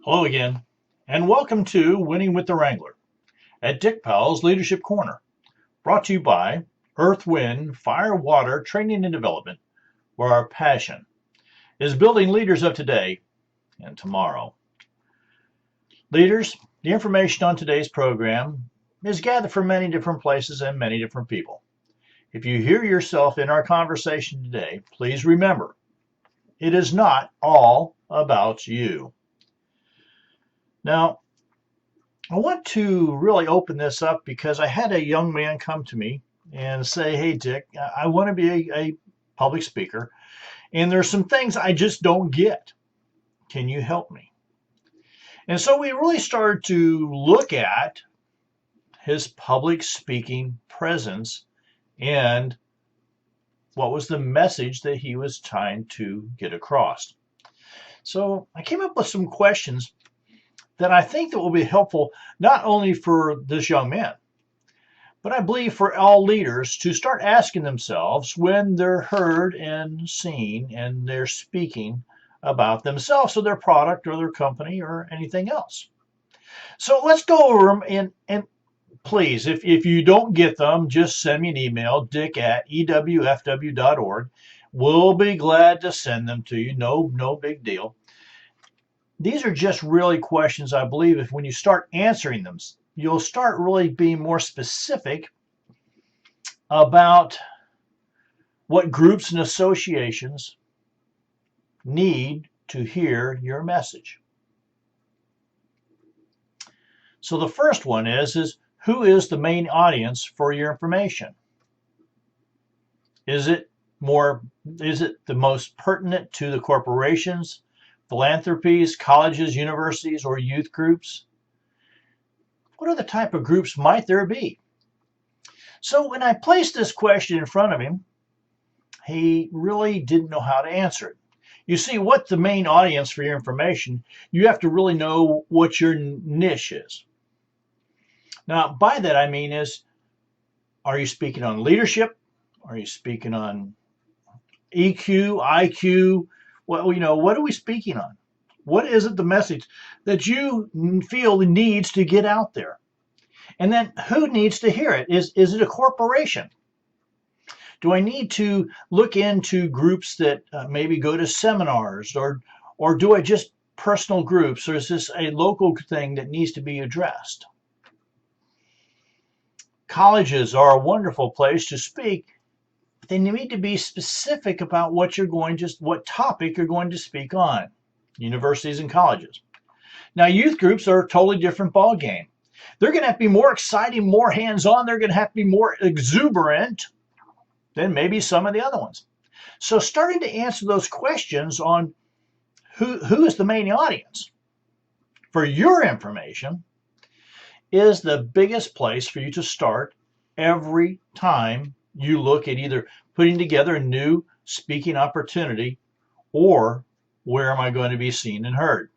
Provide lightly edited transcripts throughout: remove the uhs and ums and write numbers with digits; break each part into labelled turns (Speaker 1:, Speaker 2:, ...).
Speaker 1: Hello again, and welcome to Winning with the Wrangler at Dick Powell's Leadership Corner, brought to you by Earth, Wind, Fire, Water, Training and Development, where our passion is building leaders of today and tomorrow. Leaders, the information on today's program is gathered from many different places and many different people. If you hear yourself in our conversation today, please remember, it is not all about you. Now, I want to really open this up because I had a young man come to me and say, "Hey, Dick, I want to be a public speaker, and there's some things I just don't get. Can you help me?" And so we really started to look at his public speaking presence and what was the message that he was trying to get across. So I came up with some questions that I think that will be helpful not only for this young man, but I believe for all leaders to start asking themselves when they're heard and seen and they're speaking about themselves or their product or their company or anything else. So let's go over them, and please, if you don't get them, just send me an email, dick@ewfw.org. We'll be glad to send them to you. No big deal. These are just really questions I believe if when you start answering them, you'll start really being more specific about what groups and associations need to hear your message. So the first one is who is the main audience for your information? Is it the most pertinent to the corporations, philanthropies, colleges, universities, or youth groups? What other type of groups might there be? So when I placed this question in front of him, he really didn't know how to answer it. You see, what the main audience for your information, you have to really know what your niche is. Now, by that I mean are you speaking on leadership? Are you speaking on EQ, IQ? Well, what are we speaking on? What is it, the message that you feel needs to get out there? And then who needs to hear it? Is it a corporation? Do I need to look into groups that maybe go to seminars, or do I just personal groups, or is this a local thing that needs to be addressed? Colleges are a wonderful place to speak. They need to be specific about what topic you're going to speak on. Universities and colleges. Now, youth groups are a totally different ball game. They're going to have to be more exciting, more hands-on. They're going to have to be more exuberant than maybe some of the other ones. So starting to answer those questions on who is the main audience for your information is the biggest place for you to start every time you look at either putting together a new speaking opportunity or where am I going to be seen and heard.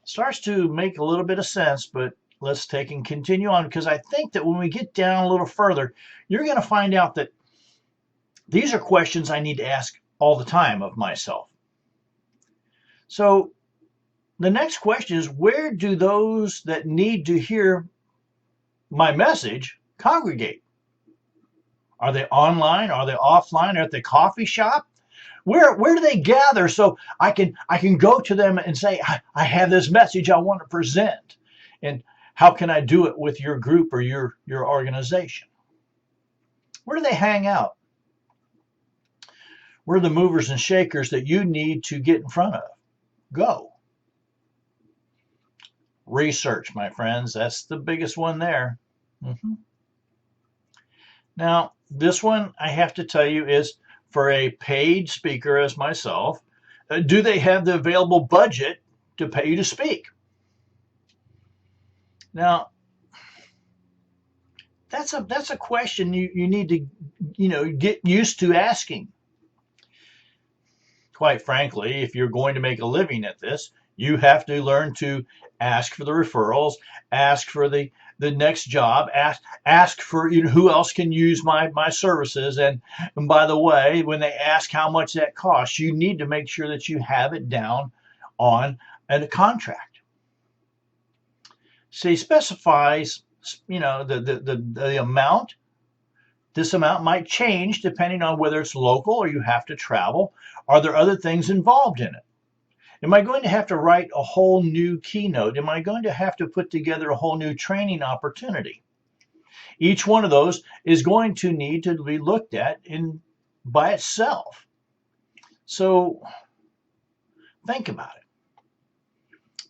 Speaker 1: Starts to make a little bit of sense, but let's take and continue on, because I think that when we get down a little further, you're going to find out that these are questions I need to ask all the time of myself. So the next question is, where do those that need to hear my message congregate? Are they online? Are they offline? Are they at the coffee shop? Where do they gather so I can go to them and say, I have this message I want to present, and how can I do it with your group or your organization? Where do they hang out? Where are the movers and shakers that you need to get in front of? Go. Research, my friends. That's the biggest one there. Now, this one I have to tell you is for a paid speaker as myself. Do they have the available budget to pay you to speak? Now, that's a question you need to get used to asking. Quite frankly, if you're going to make a living at this, you have to learn to ask for the referrals, ask for the next job, ask for who else can use my services. And by the way, when they ask how much that costs, you need to make sure that you have it down on and a contract. See, specifies, the amount. This amount might change depending on whether it's local or you have to travel. Are there other things involved in it? Am I going to have to write a whole new keynote? Am I going to have to put together a whole new training opportunity? Each one of those is going to need to be looked at by itself. So think about it.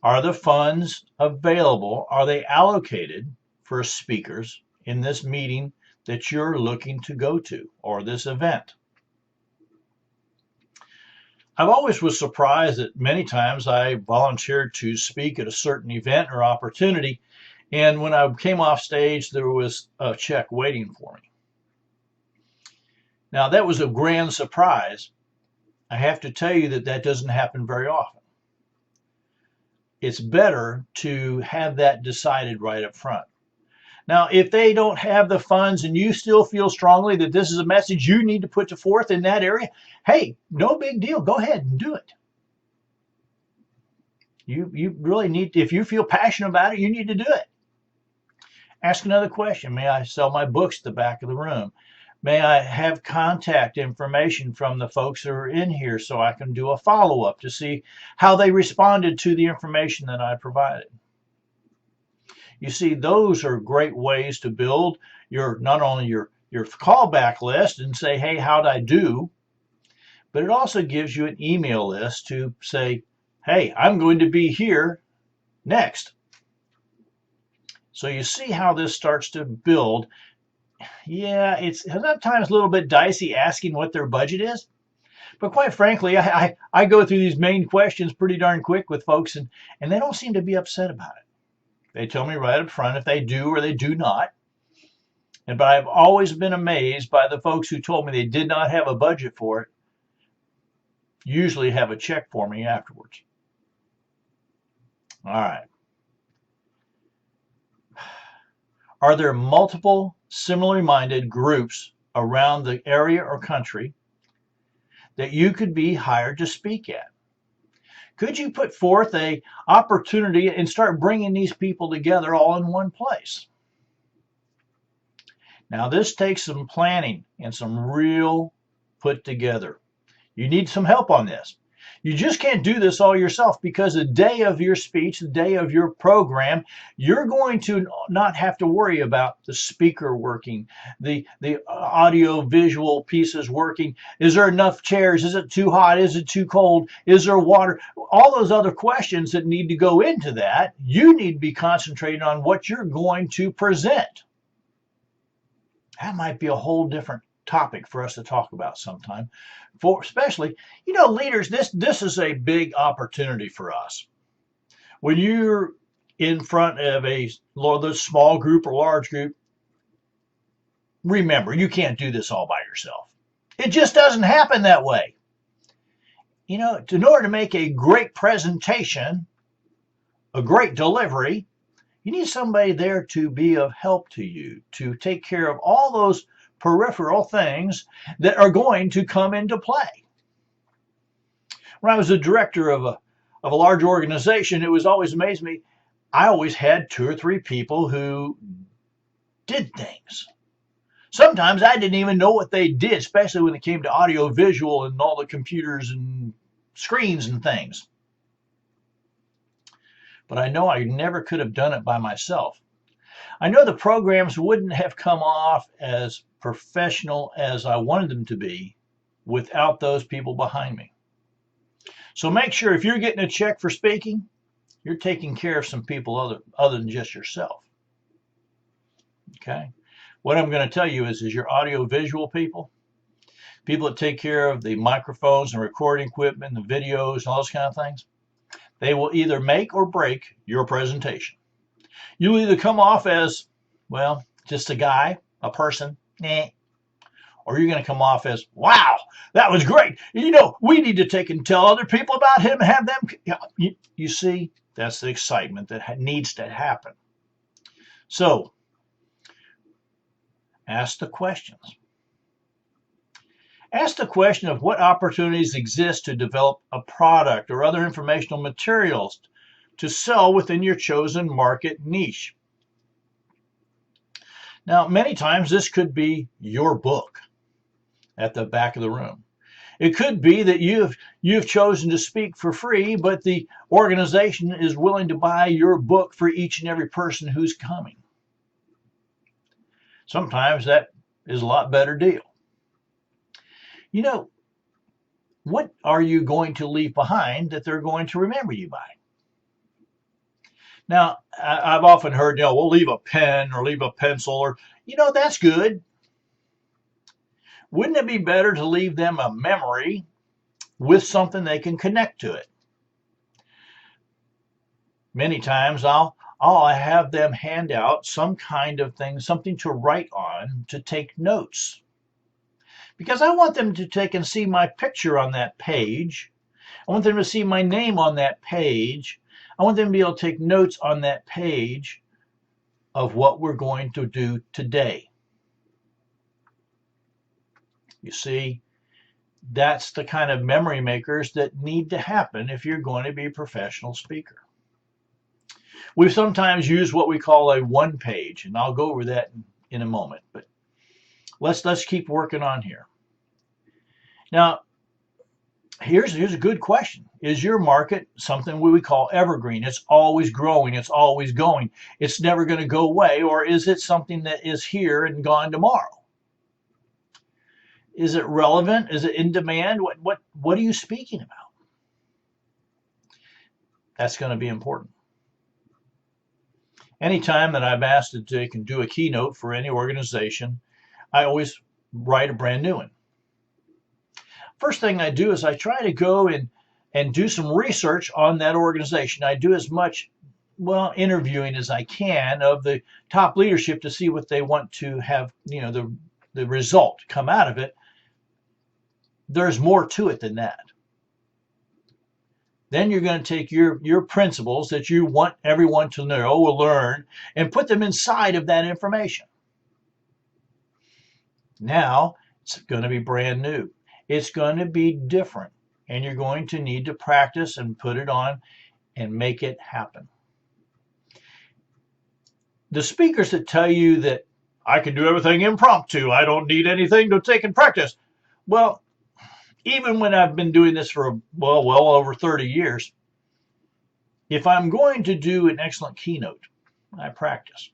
Speaker 1: Are the funds available? Are they allocated for speakers in this meeting that you're looking to go to, or this event? I've always was surprised that many times I volunteered to speak at a certain event or opportunity, and when I came off stage, there was a check waiting for me. Now, that was a grand surprise. I have to tell you that doesn't happen very often. It's better to have that decided right up front. Now, if they don't have the funds and you still feel strongly that this is a message you need to put forth in that area, hey, no big deal. Go ahead and do it. You really need, if you feel passionate about it, you need to do it. Ask another question. May I sell my books at the back of the room? May I have contact information from the folks that are in here so I can do a follow-up to see how they responded to the information that I provided? You see, those are great ways to build not only your callback list and say, hey, how'd I do? But it also gives you an email list to say, hey, I'm going to be here next. So you see how this starts to build. Yeah, it's sometimes a little bit dicey asking what their budget is. But quite frankly, I go through these main questions pretty darn quick with folks, and they don't seem to be upset about it. They tell me right up front if they do or they do not. But I've always been amazed by the folks who told me they did not have a budget for it, usually have a check for me afterwards. All right. Are there multiple similarly minded groups around the area or country that you could be hired to speak at? Could you put forth an opportunity and start bringing these people together all in one place? Now, this takes some planning and some real put together. You need some help on this. You just can't do this all yourself, because the day of your speech, the day of your program, you're going to not have to worry about the speaker working, the audio visual pieces working. Is there enough chairs? Is it too hot? Is it too cold? Is there water? All those other questions that need to go into that, you need to be concentrating on what you're going to present. That might be a whole different topic for us to talk about sometime. For especially, leaders, this is a big opportunity for us. When you're in front of a small group or large group, remember, you can't do this all by yourself. It just doesn't happen that way. In order to make a great presentation, a great delivery, you need somebody there to be of help to you, to take care of all those peripheral things that are going to come into play. When I was a director of a large organization, it was always amazed me. I always had 2 or 3 people who did things. Sometimes I didn't even know what they did, especially when it came to audio visual and all the computers and screens and things. But I know I never could have done it by myself. I know the programs wouldn't have come off as professional as I wanted them to be without those people behind me. So make sure if you're getting a check for speaking, you're taking care of some people other than just yourself. Okay? What I'm going to tell you is your audio visual people that take care of the microphones and recording equipment, the videos, and all those kind of things, they will either make or break your presentation. You'll either come off as, well, just a guy, a person, or you're going to come off as, wow, that was great. We need to take and tell other people about him and have them. You see, that's the excitement that needs to happen. So, ask the questions. Ask the question of what opportunities exist to develop a product or other informational materials to sell within your chosen market niche. Now, many times this could be your book at the back of the room. It could be that you've chosen to speak for free, but the organization is willing to buy your book for each and every person who's coming. Sometimes that is a lot better deal. You know, what are you going to leave behind that they're going to remember you by? Now, I've often heard, we'll leave a pen or leave a pencil, or, that's good. Wouldn't it be better to leave them a memory with something they can connect to it? Many times I'll have them hand out some kind of thing, something to write on, to take notes. Because I want them to take and see my picture on that page. I want them to see my name on that page. I want them to be able to take notes on that page of what we're going to do today. You see, that's the kind of memory makers that need to happen if you're going to be a professional speaker. We sometimes use what we call a one page, and I'll go over that in a moment, but let's keep working on here. Now, here's a good question. Is your market something we call evergreen? It's always growing, it's always going, it's never going to go away, or is it something that is here and gone tomorrow? Is it relevant? Is it in demand? What are you speaking about? That's going to be important. Anytime that I've asked that they can do a keynote for any organization, I always write a brand new one. First thing I do is I try to go and do some research on that organization. I do as much, interviewing as I can of the top leadership to see what they want to have, the result come out of it. There's more to it than that. Then you're going to take your principles that you want everyone to know or learn and put them inside of that information. Now it's going to be brand new. It's going to be different, and you're going to need to practice and put it on and make it happen. The speakers that tell you that I can do everything impromptu, I don't need anything to take and practice. Well, even when I've been doing this for well over 30 years, if I'm going to do an excellent keynote, I practice.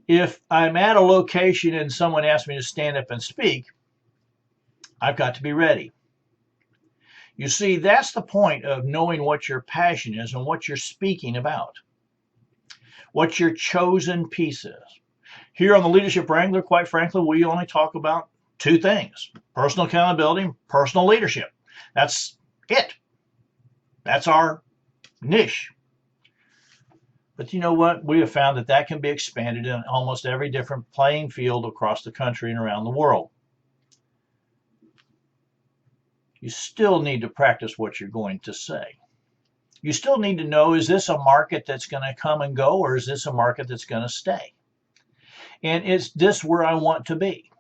Speaker 1: If I'm at a location and someone asks me to stand up and speak, I've got to be ready. You see, that's the point of knowing what your passion is and what you're speaking about, what your chosen piece is. Here on the Leadership Wrangler, quite frankly, we only talk about two things: personal accountability and personal leadership. That's it. That's our niche. But you know what? We have found that can be expanded in almost every different playing field across the country and around the world. You still need to practice what you're going to say. You still need to know, is this a market that's going to come and go, or is this a market that's going to stay? And is this where I want to be?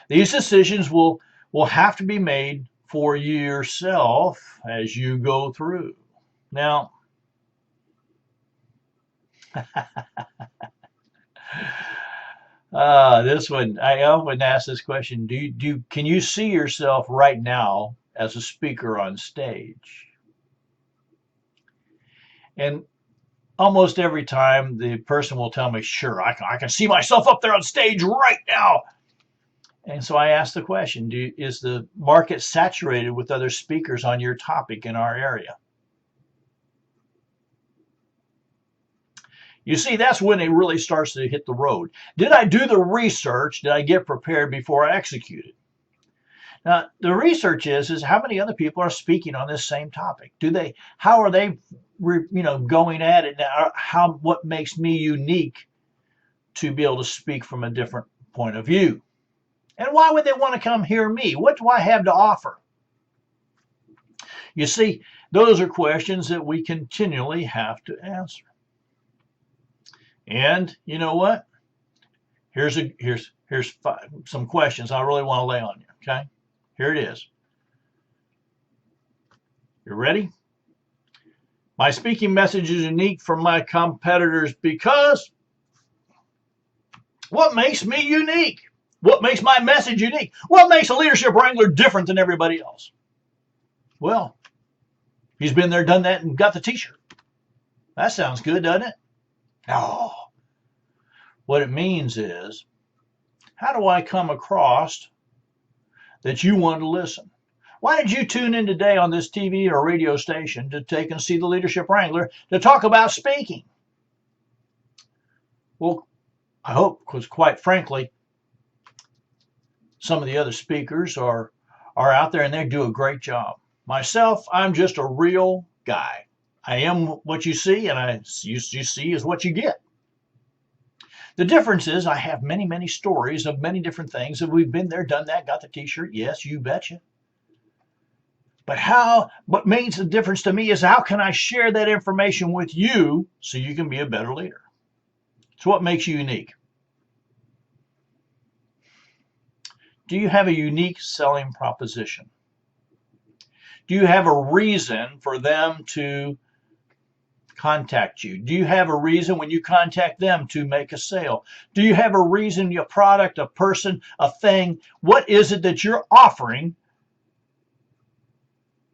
Speaker 1: These decisions will have to be made for yourself as you go through. Now, this one, I often ask this question: can you see yourself right now as a speaker on stage? And almost every time the person will tell me, sure, I can see myself up there on stage right now. And so I ask the question, is the market saturated with other speakers on your topic in our area? You see, that's when it really starts to hit the road. Did I do the research? Did I get prepared before I executed? Now, the research is how many other people are speaking on this same topic? How are they, going at it now? What makes me unique to be able to speak from a different point of view? And why would they want to come hear me? What do I have to offer? You see, those are questions that we continually have to answer. And you know what? Here's Here's some questions I really want to lay on you, okay? Here it is. You ready? My speaking message is unique from my competitors because what makes me unique? What makes my message unique? What makes a leadership wrangler different than everybody else? Well, he's been there, done that, and got the t-shirt. That sounds good, doesn't it? Oh, what it means is, how do I come across that you want to listen? Why did you tune in today on this TV or radio station to take and see the Leadership Wrangler to talk about speaking? Well, I hope, because quite frankly, some of the other speakers are out there and they do a great job. Myself, I'm just a real guy. I am what you see, and you see is what you get. The difference is I have many, many stories of many different things, and we've been there, done that, got the t-shirt. Yes, you betcha. But what makes the difference to me is how can I share that information with you so you can be a better leader? It's what makes you unique. Do you have a unique selling proposition? Do you have a reason for them to contact you? Do you have a reason when you contact them to make a sale? Do you have a reason, a product, a person, a thing? What is it that you're offering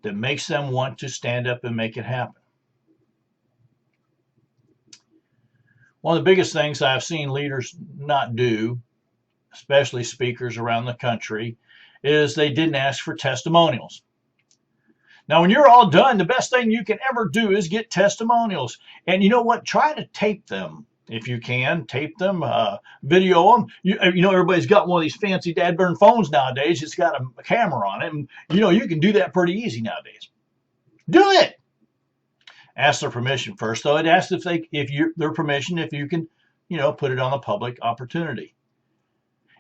Speaker 1: that makes them want to stand up and make it happen? One of the biggest things I've seen leaders not do, especially speakers around the country, is they didn't ask for testimonials. Now, when you're all done, the best thing you can ever do is get testimonials. And you know what? Try to tape them if you can. Tape them, video them. You know, everybody's got one of these fancy dad-burn phones nowadays. It's got a camera on it. And, you know, you can do that pretty easy nowadays. Do it. Ask their permission first, though. It asks their permission if you can, put it on a public opportunity.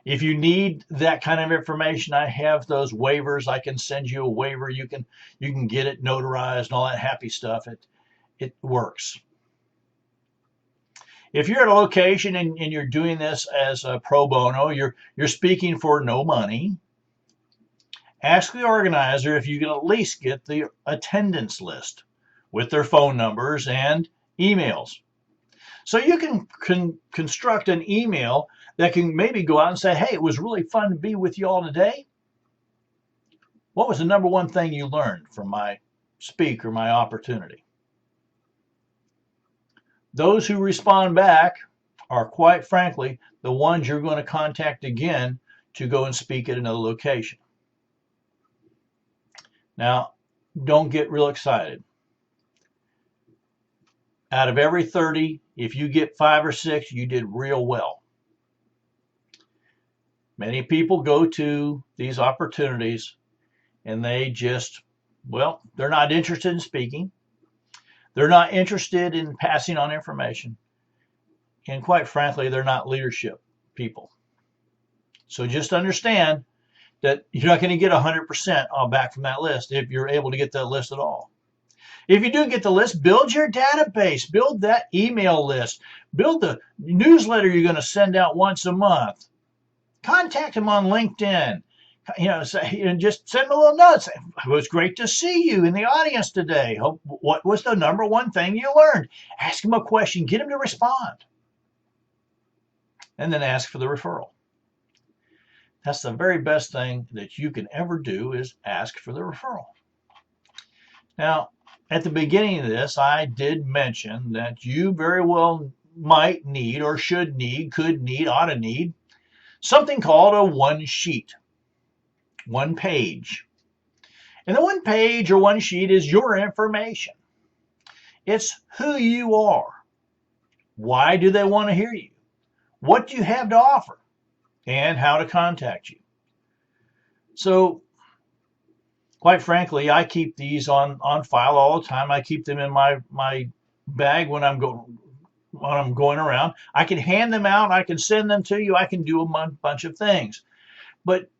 Speaker 1: If you need that kind of information, I have those waivers. I can send you a waiver. You can get it notarized and all that happy stuff. It works. If you're at a location and you're doing this as a pro bono, you're speaking for no money, ask the organizer if you can at least get the attendance list with their phone numbers and emails. So you can construct an email that can maybe go out and say, hey, it was really fun to be with you all today. What was the number one thing you learned from my speak or my opportunity? Those who respond back are, quite frankly, the ones you're going to contact again to go and speak at another location. Now, don't get real excited. Out of every 30, if you get 5 or 6, you did real well. Many people go to these opportunities and they just, they're not interested in speaking. They're not interested in passing on information. And quite frankly, they're not leadership people. So just understand that you're not going to get 100% all back from that list if you're able to get that list at all. If you do get the list, build your database, build that email list, build the newsletter you're going to send out once a month. Contact them on LinkedIn. Just send them a little note. Say, it was great to see you in the audience today. What was the number one thing you learned? Ask them a question. Get them to respond. And then ask for the referral. That's the very best thing that you can ever do is ask for the referral. Now, at the beginning of this, I did mention that you very well might need or should need, could need, ought to need something called a one sheet, one page. And the one page or one sheet is your information. It's who you are. Why do they want to hear you? What do you have to offer? And how to contact you. So, quite frankly, I keep these on file all the time. I keep them in my bag when I'm going around. I can hand them out. I can send them to you. I can do a bunch of things. But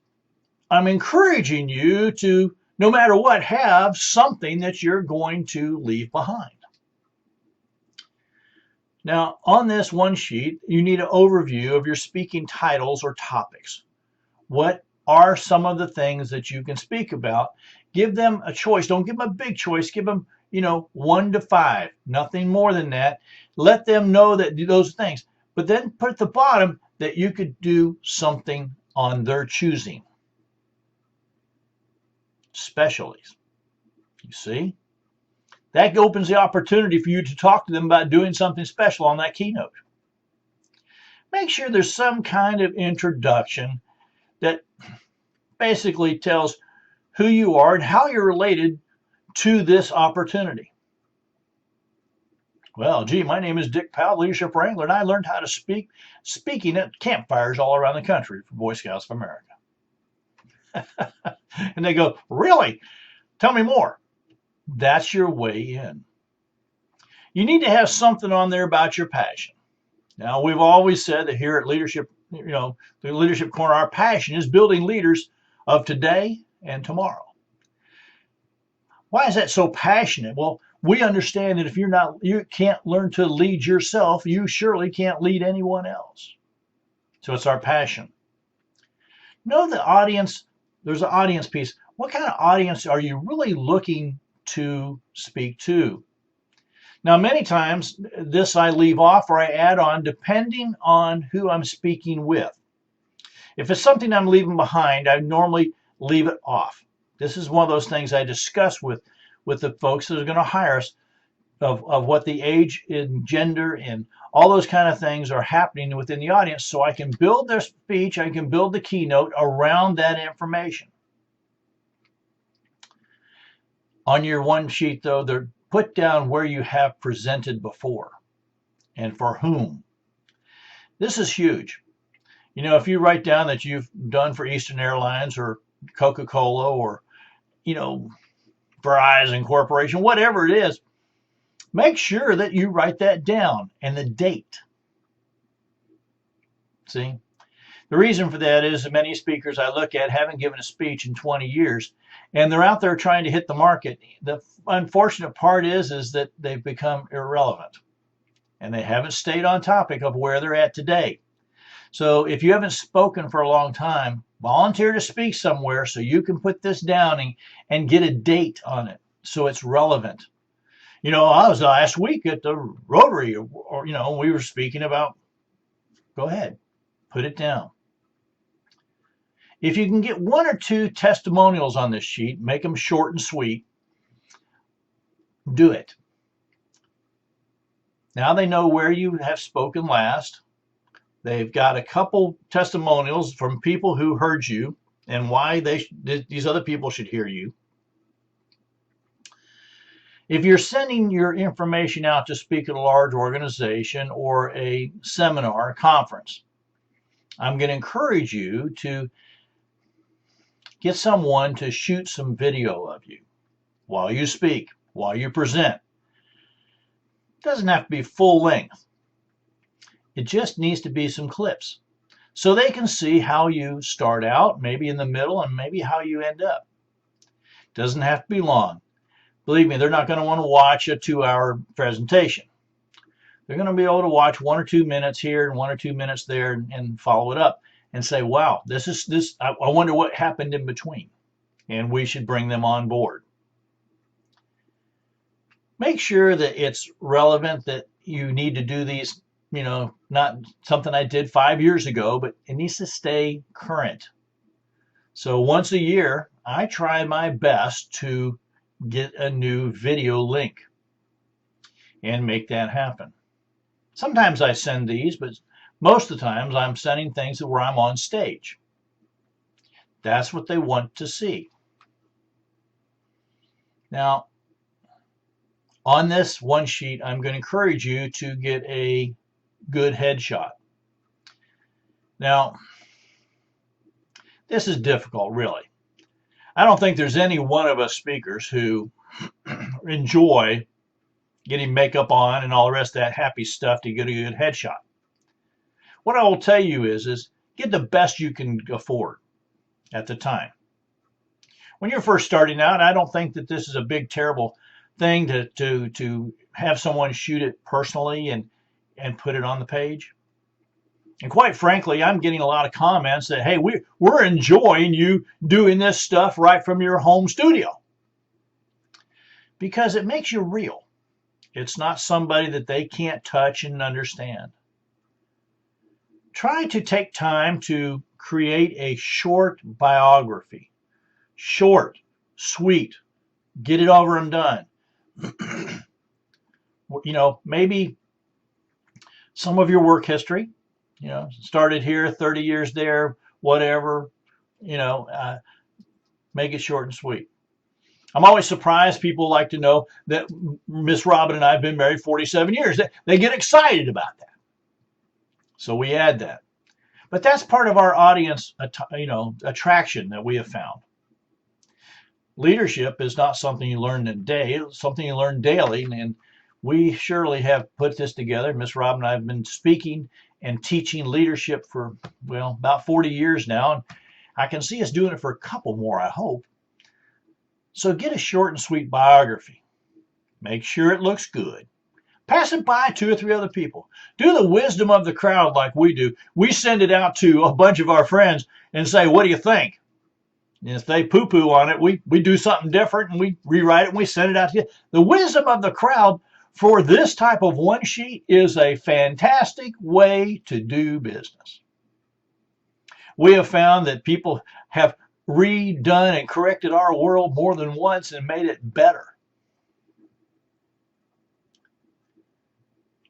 Speaker 1: I'm encouraging you to, no matter what, have something that you're going to leave behind. Now, on this one sheet, you need an overview of your speaking titles or topics. What are some of the things that you can speak about? Give them a choice. Don't give them a big choice. Give them, 1 to 5, nothing more than that. Let them know that those things. But then put at the bottom that you could do something on their choosing. Specialties. You see? That opens the opportunity for you to talk to them about doing something special on that keynote. Make sure there's some kind of introduction that basically tells who you are and how you're related to this opportunity. Well, gee, my name is Dick Powell, Leadership Wrangler, and I learned how to speaking at campfires all around the country for Boy Scouts of America. And they go, really? Tell me more. That's your way in. You need to have something on there about your passion. Now, we've always said that here at Leadership, the Leadership Corner, our passion is building leaders of today and tomorrow. Why is that so passionate? Well, we understand that if you can't learn to lead yourself, you surely can't lead anyone else. So it's our passion. Know the audience. There's an audience piece. What kind of audience are you really looking to speak to? Now, many times this I leave off or I add on depending on who I'm speaking with. If it's something I'm leaving behind, I normally leave it off. This is one of those things I discuss with the folks that are going to hire us of what the age and gender and all those kind of things are happening within the audience, so I can build their speech, I can build the keynote around that information. On your one sheet, though, put down where you have presented before and for whom. This is huge. If you write down that you've done for Eastern Airlines or Coca-Cola or, Verizon Corporation, whatever it is, make sure that you write that down and the date. See? The reason for that is that many speakers I look at haven't given a speech in 20 years, and they're out there trying to hit the market. The unfortunate part is that they've become irrelevant, and they haven't stayed on topic of where they're at today. So if you haven't spoken for a long time, volunteer to speak somewhere so you can put this down and get a date on it so it's relevant. I was last week at the Rotary, or we were speaking about, go ahead, put it down. If you can get 1 or 2 testimonials on this sheet, make them short and sweet, do it. Now they know where you have spoken last. They've got a couple testimonials from people who heard you and why these other people should hear you. If you're sending your information out to speak at a large organization or a seminar, a conference, I'm going to encourage you to get someone to shoot some video of you while you speak, while you present. It doesn't have to be full length. It just needs to be some clips so they can see how you start out, maybe in the middle, and maybe how you end up. It doesn't have to be long. Believe me, they're not going to want to watch a 2-hour presentation. They're going to be able to watch 1 or 2 minutes here and 1 or 2 minutes there and follow it up and say, wow, I wonder what happened in between. And we should bring them on board. Make sure that it's relevant, that you need to do these, not something I did 5 years ago, but it needs to stay current. So once a year, I try my best to get a new video link and make that happen. Sometimes I send these, but most of the times I'm sending things where I'm on stage. That's what they want to see. Now, on this one sheet, I'm going to encourage you to get a good headshot. Now, this is difficult, really. I don't think there's any one of us speakers who enjoy getting makeup on and all the rest of that happy stuff to get a good headshot. What I will tell you is get the best you can afford at the time. When you're first starting out, I don't think that this is a big, terrible thing to have someone shoot it personally and and put it on the page. And quite frankly, I'm getting a lot of comments that, hey, we're enjoying you doing this stuff right from your home studio. Because it makes you real. It's not somebody that they can't touch and understand. Try to take time to create a short biography. Short, sweet, get it over and done. Maybe some of your work history, started here, 30 years there, whatever, make it short and sweet. I'm always surprised people like to know that Miss Robin and I have been married 47 years. They get excited about that. So we add that. But that's part of our audience, attraction that we have found. Leadership is not something you learn in a day. It's something you learn daily. And we surely have put this together. Miss Robin and I have been speaking and teaching leadership for, about 40 years now. And I can see us doing it for a couple more, I hope. So get a short and sweet biography. Make sure it looks good. Pass it by 2 or 3 other people. Do the wisdom of the crowd like we do. We send it out to a bunch of our friends and say, what do you think? And if they poo-poo on it, we do something different and we rewrite it and we send it out to you. The wisdom of the crowd for this type of one sheet is a fantastic way to do business. We have found that people have redone and corrected our world more than once and made it better.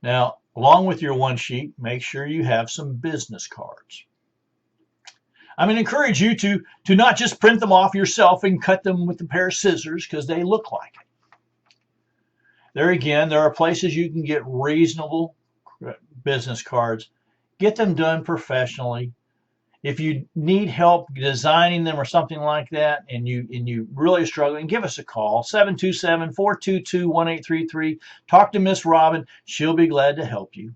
Speaker 1: Now, along with your one sheet, make sure you have some business cards. I'm going to encourage you to not just print them off yourself and cut them with a pair of scissors because they look like it. There again, there are places you can get reasonable business cards. Get them done professionally. If you need help designing them or something like that and you really are struggling, give us a call, 727-422-1833. Talk to Miss Robin. She'll be glad to help you.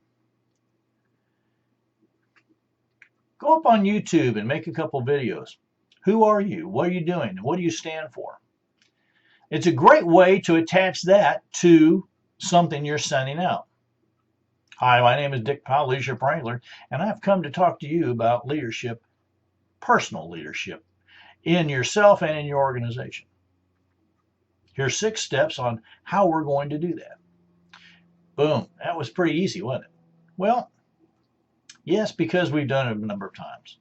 Speaker 1: Go up on YouTube and make a couple videos. Who are you? What are you doing? What do you stand for? It's a great way to attach that to something you're sending out. Hi, my name is Dick Powell, Leadership Wrangler, and I've come to talk to you about leadership, personal leadership, in yourself and in your organization. Here's 6 steps on how we're going to do that. Boom. That was pretty easy, wasn't it? Well, yes, because we've done it a number of times.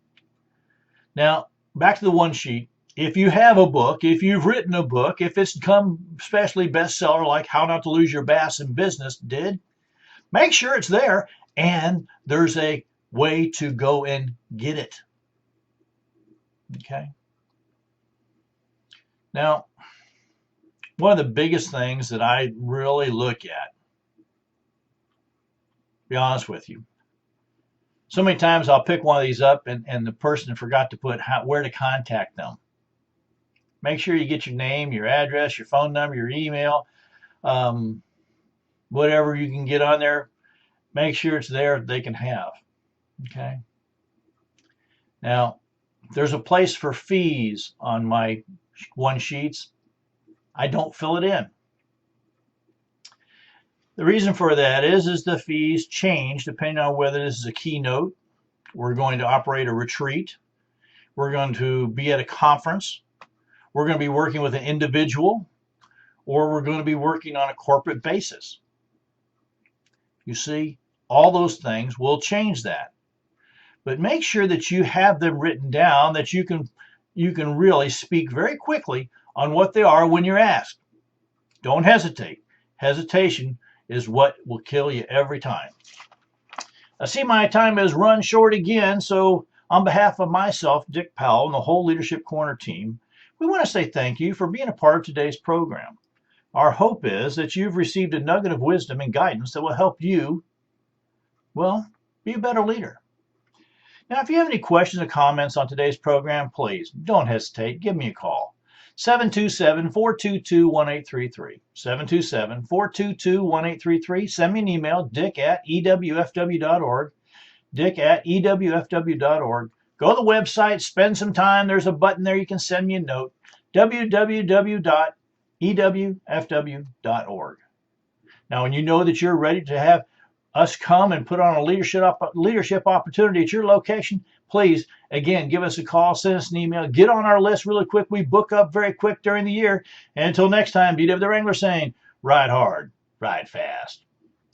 Speaker 1: Now, back to the one sheet. If you have a book, if you've written a book, if it's become especially bestseller like How Not to Lose Your Bass in Business did, make sure it's there and there's a way to go and get it. Okay. Now, one of the biggest things that I really look at, to be honest with you, so many times I'll pick one of these up and the person forgot to put where to contact them. Make sure you get your name, your address, your phone number, your email, whatever you can get on there. Make sure it's there they can have. Okay. Now, there's a place for fees on my one sheets. I don't fill it in. The reason for that is the fees change depending on whether this is a keynote, we're going to operate a retreat, we're going to be at a conference, we're going to be working with an individual, or we're going to be working on a corporate basis. You see, all those things will change that. But make sure that you have them written down, that you can really speak very quickly on what they are when you're asked. Don't hesitate. Hesitation is what will kill you every time. I see my time has run short again, so on behalf of myself, Dick Powell, and the whole Leadership Corner team, we want to say thank you for being a part of today's program. Our hope is that you've received a nugget of wisdom and guidance that will help you, be a better leader. Now, if you have any questions or comments on today's program, please don't hesitate. Give me a call. 727-422-1833. 727-422-1833. Send me an email, dick@ewfw.org. dick@ewfw.org. Go to the website, spend some time. There's a button there. You can send me a note. www.ewfw.org. Now, when you know that you're ready to have us come and put on a leadership opportunity at your location, please, again, give us a call, send us an email, get on our list really quick. We book up very quick during the year. And until next time, BW the Wrangler saying, ride hard, ride fast.